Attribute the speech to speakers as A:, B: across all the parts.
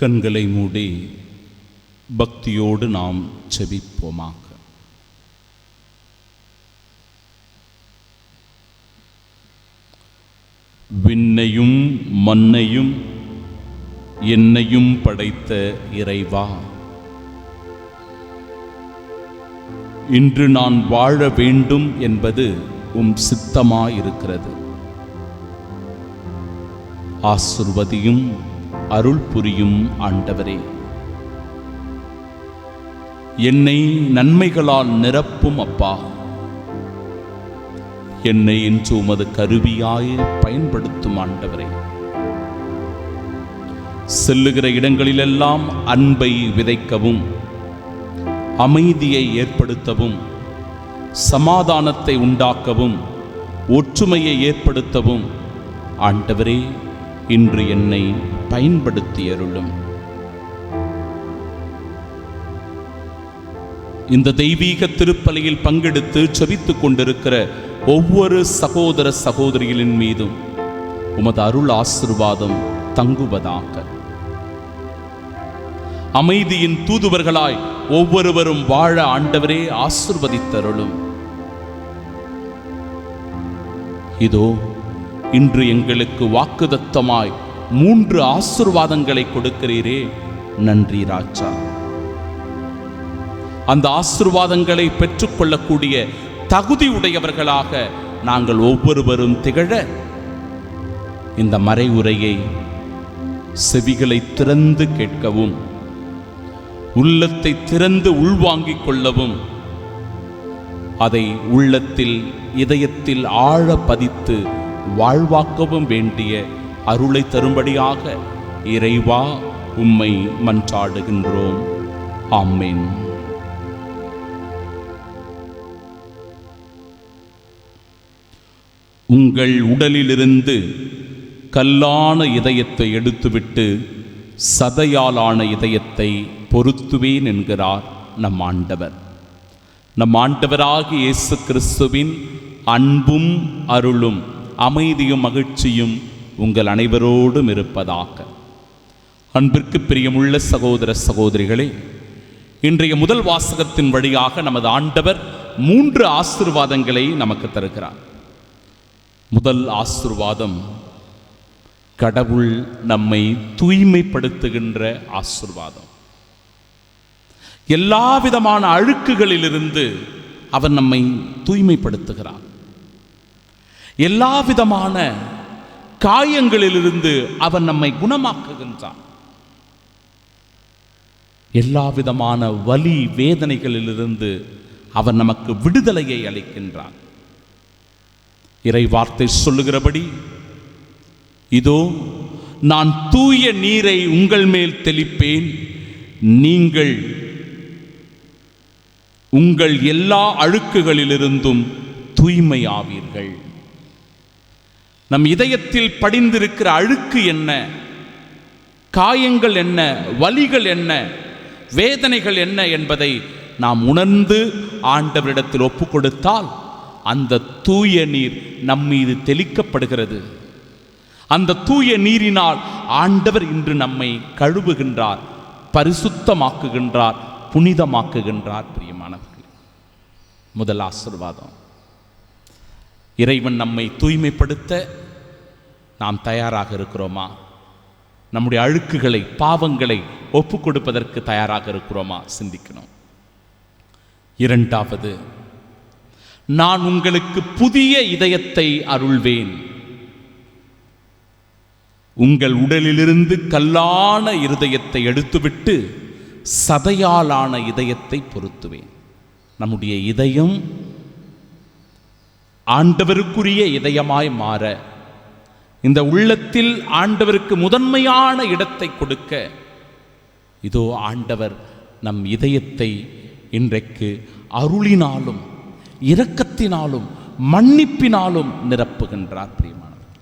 A: கண்களை மூடி பக்தியோடு நாம் செபிப்போமாக. விண்ணையும் மண்ணையும் என்னையும் படைத்த இறைவா, இன்று நான் வாழ வேண்டும் என்பது உம் சித்தமாயிருக்கிறது. ஆசிர்வதியும் அருள் புரியும் ஆண்டவரே, என்னை நன்மைகளால் நிரப்பும் அப்பா. என்னை இன்று உமது கருவியாய் பயன்படுத்தும் ஆண்டவரே. செல்லுகிற இடங்களிலெல்லாம் அன்பை விதைக்கவும், அமைதியை ஏற்படுத்தவும், சமாதானத்தை உண்டாக்கவும், ஒற்றுமையை ஏற்படுத்தவும் ஆண்டவரே இன்று என்னை பயன்படுத்தி அருளும். இந்த தெய்வீக திருப்பலியில் பங்கெடுத்து செபித்துக் கொண்டிருக்கிற ஒவ்வொரு சகோதர சகோதரிகளின் மீதும் உமது அருள் ஆசீர்வாதம் தங்குவதாக. அமைதியின் தூதுவர்களாய் ஒவ்வொருவரும் வாழ ஆண்டவரே ஆசீர்வதித்தருளும். இதோ இன்று எங்களுக்கு வாக்குதத்தமாய் 3 ஆசீர்வாதங்களை கொடுக்கிறீரே, நன்றி ராஜா. அந்த ஆசீர்வாதங்களை பெற்றுக்கொள்ளக்கூடிய தகுதி உடையவர்களாக நாங்கள் ஒவ்வொருவரும் திகழ இந்த மறைவுரையை செவிகளை திறந்து கேட்கவும், உள்ளத்தை திறந்து உள்வாங்கிக் கொள்ளவும், அதை உள்ளத்தில் இதயத்தில் ஆழ பதித்து வாழ்வாக்கவும் வேண்டிய அருளை தரும்படியாக இறைவா உம்மை மன்றாடுகின்றோம். ஆமென். உங்கள் உடலிலிருந்து கல்லான இதயத்தை எடுத்துவிட்டு சதையாலான இதயத்தை பொருத்துவேன் என்கிறார் நம் ஆண்டவர். நம் ஆண்டவராகிய இயேசு கிறிஸ்துவின் அன்பும் அருளும் அமைதியும் மகிழ்ச்சியும் உங்கள் அனைவரோடும் இருப்பதாக. அன்பிற்கு பிரியமுள்ள சகோதர சகோதரிகளே, இன்றைய முதல் வாசகத்தின் வழியாக நமது ஆண்டவர் 3 ஆசீர்வாதங்களை நமக்கு தருகிறார். முதல் ஆசீர்வாதம் கடவுள் நம்மை தூய்மைப்படுத்துகின்ற ஆசீர்வாதம். எல்லா விதமான அழுக்குகளிலிருந்து அவர் நம்மை தூய்மைப்படுத்துகிறார். எல்லா விதமான காயங்களிலிருந்து அவர் நம்மை குணமாக்குகின்றார். எல்லா விதமான வலி வேதனைகளிலிருந்து அவர் நமக்கு விடுதலையை அளிக்கின்றார். இறை வார்த்தை சொல்லுகிறபடி, இதோ நான் தூய நீரை உங்கள் மேல் தெளிப்பேன், நீங்கள் உங்கள் எல்லா அழுக்குகளிலிருந்தும் தூய்மையாவீர்கள். நம் இதயத்தில் படிந்திருக்கிற அழுக்கு என்ன, காயங்கள் என்ன, வலிகள் என்ன, வேதனைகள் என்ன என்பதை நாம் உணர்ந்து ஆண்டவரிடத்தில் ஒப்புக் கொடுத்தால் அந்த தூய நீர் நம்மீது தெளிக்கப்படுகிறது. அந்த தூய நீரினால் ஆண்டவர் இன்று நம்மை கழுவுகின்றார், பரிசுத்தமாக்குகின்றார், புனிதமாக்குகின்றார். பிரியமானவர்களே, முதல் ஆசீர்வாதம். இறைவன் நம்மை தூய்மைப்படுத்த நாம் தயாராக இருக்கிறோமா? நம்முடைய அழுக்குகளை, பாவங்களை ஒப்புக் கொடுப்பதற்கு தயாராக இருக்கிறோமா? சிந்திக்கணும். இரண்டாவது, நான் உங்களுக்கு புதிய இதயத்தை அருள்வேன். உங்கள் உடலிலிருந்து கல்லான இருதயத்தை எடுத்துவிட்டு சதையாலான இதயத்தை பொருத்துவேன். நம்முடைய இதயம் ஆண்டவருக்குரிய இதயமாய் மாற, இந்த உள்ளத்தில் ஆண்டவருக்கு முதன்மையான இடத்தை கொடுக்க, இதோ ஆண்டவர் நம் இதயத்தை இன்றைக்கு அருளினாலும் இரக்கத்தினாலும் மன்னிப்பினாலும் நிரப்புகின்றார். பிரியமானவர்,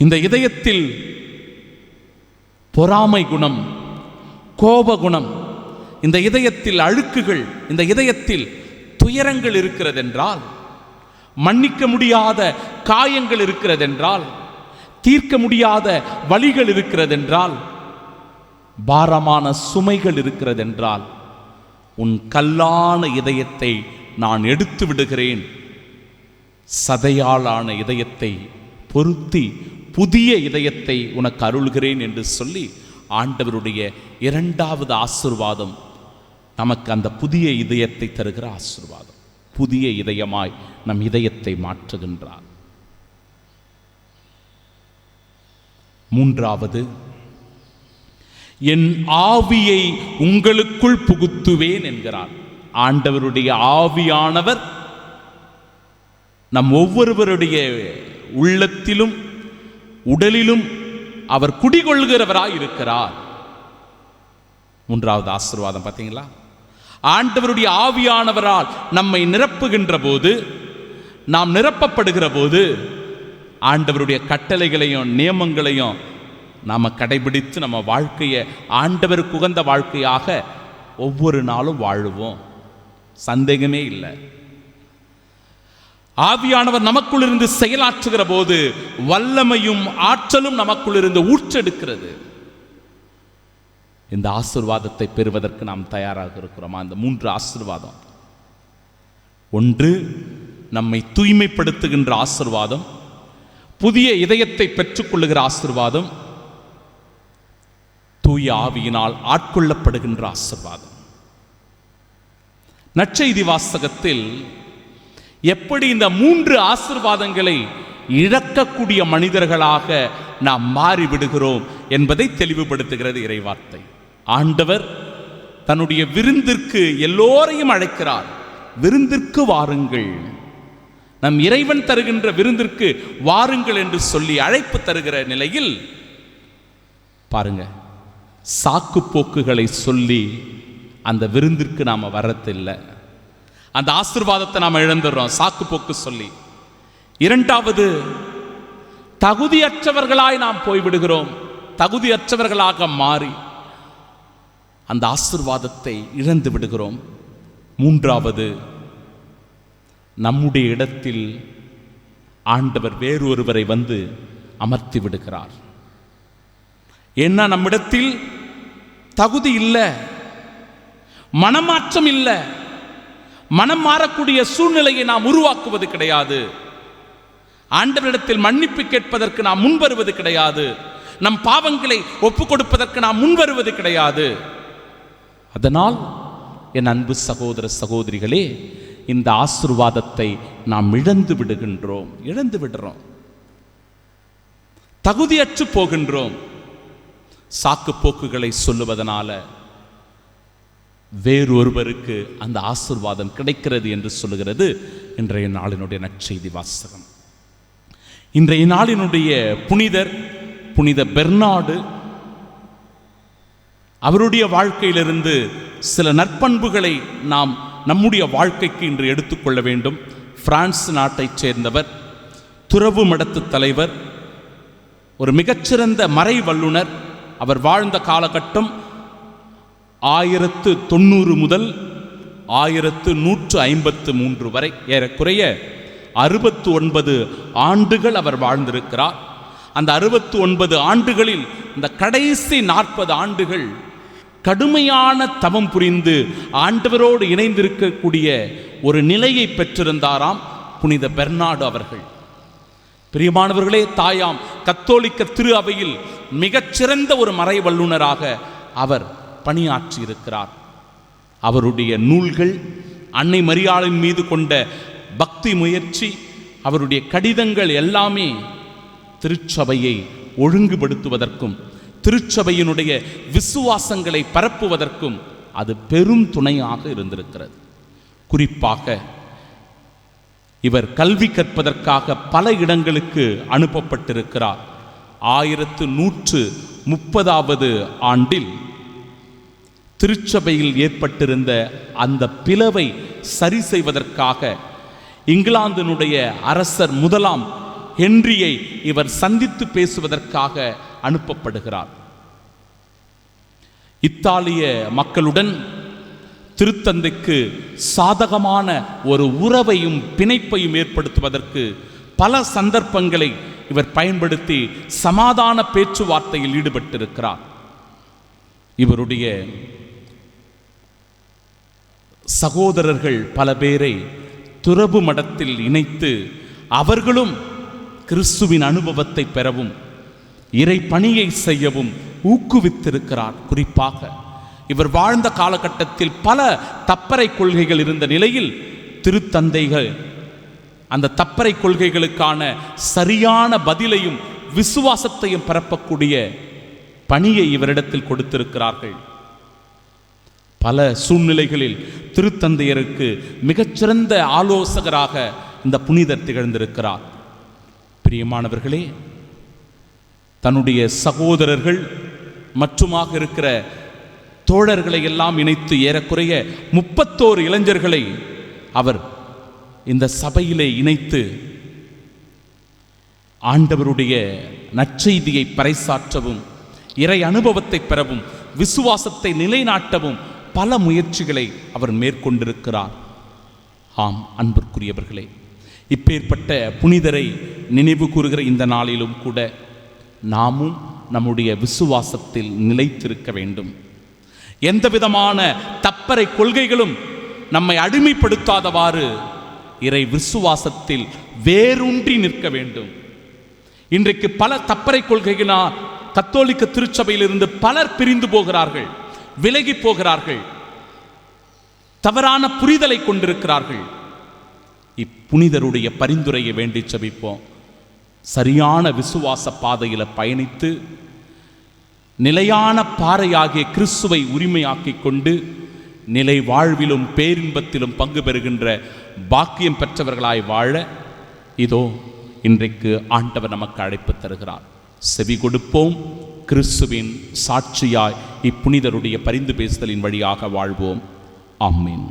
A: இந்த இதயத்தில் பொறாமை குணம், கோப குணம், இந்த இதயத்தில் அழுக்குகள், இந்த இதயத்தில் துயரங்கள் இருக்கிறதென்றால், மன்னிக்க முடியாத காயங்கள் இருக்கிறதென்றால், தீர்க்க முடியாத வலிகள் இருக்கிறதென்றால், பாரமான சுமைகள் இருக்கிறது என்றால் உன் கல்லான இதயத்தை நான் எடுத்து விடுகிறேன், சதையாலான இதயத்தை பொருத்தி புதிய இதயத்தை உனக்கு அருள்கிறேன் என்று சொல்லி ஆண்டவருடைய இரண்டாவது ஆசீர்வாதம் நமக்கு அந்த புதிய இதயத்தை தருகிற ஆசீர்வாதம். புதிய இதயமாய் நம் இதயத்தை மாற்றுகின்றார். மூன்றாவது, என் ஆவியை உங்களுக்குள் புகுத்துவேன் என்கிறார். ஆண்டவருடைய ஆவியானவர் நம் ஒவ்வொருவருடைய உள்ளத்திலும் உடலிலும் அவர் குடிகொள்கிறவராய் இருக்கிறார். மூன்றாவது ஆசீர்வாதம் பார்த்தீங்களா? ஆண்டவருடைய ஆவியானவரால் நம்மை நிரப்புகின்ற போது, நாம் நிரப்பப்படுகிற போது ஆண்டவருடைய கட்டளைகளையும் நியமங்களையும் நாம் கடைபிடித்து நம்ம வாழ்க்கையை ஆண்டவருக்கு உகந்த வாழ்க்கையாக ஒவ்வொரு நாளும் வாழுவோம். சந்தேகமே இல்லை. ஆவியானவர் நமக்குள் இருந்து செயலாற்றுகிற போது வல்லமையும் ஆற்றலும் நமக்குள் இருந்து ஊற்றெடுக்கிறது. இந்த ஆசீர்வாதத்தை பெறுவதற்கு நாம் தயாராக இருக்கிறோமா? இந்த மூன்று ஆசீர்வாதம், ஒன்று நம்மை தூய்மைப்படுத்துகின்ற ஆசீர்வாதம், புதிய இதயத்தை பெற்றுக்கொள்ளுகிற ஆசீர்வாதம், தூய ஆவியினால் ஆட்கொள்ளப்படுகின்ற ஆசீர்வாதம். நற்செய்தி வாசகத்தில் எப்படி இந்த மூன்று ஆசீர்வாதங்களை இழக்கக்கூடிய மனிதர்களாக நாம் மாறிவிடுகிறோம் என்பதை தெளிவுபடுத்துகிறது இறைவார்த்தை. ஆண்டவர் தன்னுடைய விருந்திற்கு எல்லோரையும் அழைக்கிறார். விருந்திற்கு வாருங்கள், நம் இறைவன் தருகின்ற விருந்திற்கு வாருங்கள் என்று சொல்லி அழைப்பு தருகிற நிலையில் பாருங்க, சாக்கு போக்குகளை சொல்லி அந்த விருந்திற்கு நாம வரதில்லை. அந்த ஆசீர்வாதத்தை நாம் இழந்துடுறோம் சாக்கு போக்கு சொல்லி. இரண்டாவது, தகுதியற்றவர்களாய் நாம் போய்விடுகிறோம். தகுதியற்றவர்களாக மாறி அந்த ஆசீர்வாதத்தை இழந்து விடுகிறோம். மூன்றாவது, நம்முடைய இடத்தில் ஆண்டவர் வேறொருவரை வந்து அமர்த்தி விடுகிறார். ஏன்னா நம்மிடத்தில் தகுதி இல்லை, மனமாற்றம் இல்லை, மனம் மாறக்கூடிய சூழ்நிலையை நாம் உருவாக்குவது கிடையாது. ஆண்டவரிடத்தில் மன்னிப்பு கேட்பதற்கு நாம் முன்வருவது கிடையாது. நம் பாவங்களை ஒப்புக் கொடுப்பதற்கு நாம் முன்வருவது கிடையாது. அதனால் என் அன்பு சகோதர சகோதரிகளே, இந்த ஆசீர்வாதத்தை நாம் இழந்து விடுறோம், தகுதியற்று போகின்றோம். சாக்கு போக்குகளை சொல்லுவதனால வேறொருவருக்கு அந்த ஆசீர்வாதம் கிடைக்கிறது என்று சொல்லுகிறது இன்றைய நாளினுடைய நற்செய்தி வாசகம். இன்றைய நாளினுடைய புனிதர் புனித பெர்னார்டு, அவருடைய வாழ்க்கையிலிருந்து சில நற்பண்புகளை நாம் நம்முடைய வாழ்க்கைக்கு இன்று எடுத்துக்கொள்ள வேண்டும். பிரான்ஸ் நாட்டைச் சேர்ந்தவர், துறவு மடத்து தலைவர், ஒரு மிகச்சிறந்த மறை வல்லுனர். அவர் வாழ்ந்த காலகட்டம் 1090 முதல் 1153 வரை, ஏறக்குறைய 69 ஆண்டுகள் அவர் வாழ்ந்திருக்கிறார். அந்த 69 ஆண்டுகளில் இந்த கடைசி 40 ஆண்டுகள் கடுமையான தவம் புரிந்து ஆண்டவரோடு இணைந்திருக்கக்கூடிய ஒரு நிலையை பெற்றிருந்தாராம் புனித பெர்னார்டு அவர்கள். பிரியமானவர்களே, தாயாம் கத்தோலிக்க திரு அவையில் மிகச்சிறந்த ஒரு மறை வல்லுனராக அவர் பணியாற்றி இருக்கிறார். அவருடைய நூல்கள், அன்னை மரியாளின் மீது கொண்ட பக்தி முயற்சி, அவருடைய கடிதங்கள் எல்லாமே திருச்சபையை ஒழுங்குபடுத்துவதற்கும் திருச்சபையினுடைய விசுவாசங்களை பரப்புவதற்கும் அது பெரும் துணையாக இருந்திருக்கிறது. குறிப்பாக இவர் கல்வி கற்பதற்காக பல இடங்களுக்கு அனுப்பப்பட்டிருக்கிறார். 1130வது ஆண்டில் திருச்சபையில் ஏற்பட்டிருந்த அந்த பிளவை சரி செய்வதற்காக இங்கிலாந்தினுடைய அரசர் முதலாம் ஹென்ரியை இவர் சந்தித்து பேசுவதற்காக அனுப்பப்படுகிறார். இத்தாலிய மக்களுடன் திருத்தந்தைக்கு சாதகமான ஒரு உறவையும் பிணைப்பையும் ஏற்படுத்துவதற்கு பல சந்தர்ப்பங்களை இவர் பயன்படுத்தி சமாதான பேச்சுவார்த்தையில் ஈடுபட்டிருக்கிறார். இவருடைய சகோதரர்கள் பல பேரை துறவு மடத்தில் இணைத்து அவர்களும் கிறிஸ்துவின் அனுபவத்தை பெறவும் இறை பணியை செய்யவும் ஊக்குவித்திருக்கிறார். குறிப்பாக இவர் வாழ்ந்த காலகட்டத்தில் பல தப்பறை கொள்கைகள் இருந்த நிலையில் திருத்தந்தைகள் அந்த தப்பறை கொள்கைகளுக்கான சரியான பதிலையும் விசுவாசத்தையும் பரப்பக்கூடிய பணியை இவரிடத்தில் கொடுத்திருக்கிறார்கள். பல சூழ்நிலைகளில் திருத்தந்தையருக்கு மிகச்சிறந்த ஆலோசகராக இந்த புனிதர் திகழ்ந்திருக்கிறார். பிரியமானவர்களே, தன்னுடைய சகோதரர்கள் மற்றுமாக இருக்கிற தோழர்களை எல்லாம் இணைத்து ஏறக்குறைய 31 இளைஞர்களை அவர் இந்த சபையிலே இணைத்து ஆண்டவருடைய நற்செய்தியை பறைசாற்றவும் இறை அனுபவத்தை பெறவும் விசுவாசத்தை நிலைநாட்டவும் பல முயற்சிகளை அவர் மேற்கொண்டிருக்கிறார். ஆம் அன்பிற்குரியவர்களே, இப்பேற்பட்ட புனிதரை நினைவு கூறுகிற இந்த நாளிலும் கூட நாமும் நம்முடைய விசுவாசத்தில் நிலைத்திருக்க வேண்டும். எந்த விதமான தப்பறை கொள்கைகளும் நம்மை அடிமைப்படுத்தாதவாறு இறை விசுவாசத்தில் வேரூன்றி நிற்க வேண்டும். இன்றைக்கு பல தப்பறை கொள்கைகளால் கத்தோலிக்க திருச்சபையிலிருந்து பலர் பிரிந்து போகிறார்கள், விலகி போகிறார்கள், தவறான புரிதலை கொண்டிருக்கிறார்கள். இப்புனிதருடைய பரிந்துரையை வேண்டி ஜெபிப்போம். சரியான விசுவாச பாதையில் பயணித்து நிலையான பாறையாகிய கிறிஸ்துவை உரிமையாக்கிக் கொண்டு நிலை வாழ்விலும் பேரின்பத்திலும் பங்கு பெறுகின்ற பாக்கியம் பெற்றவர்களாய் வாழ இதோ இன்றைக்கு ஆண்டவர் நமக்கு அழைப்பு தருகிறார். செவி கொடுப்போம். கிறிஸ்துவின் சாட்சியாய் இப்புனிதருடைய பரிந்து பேசுதலின் வழியாக வாழ்வோம். ஆமென்.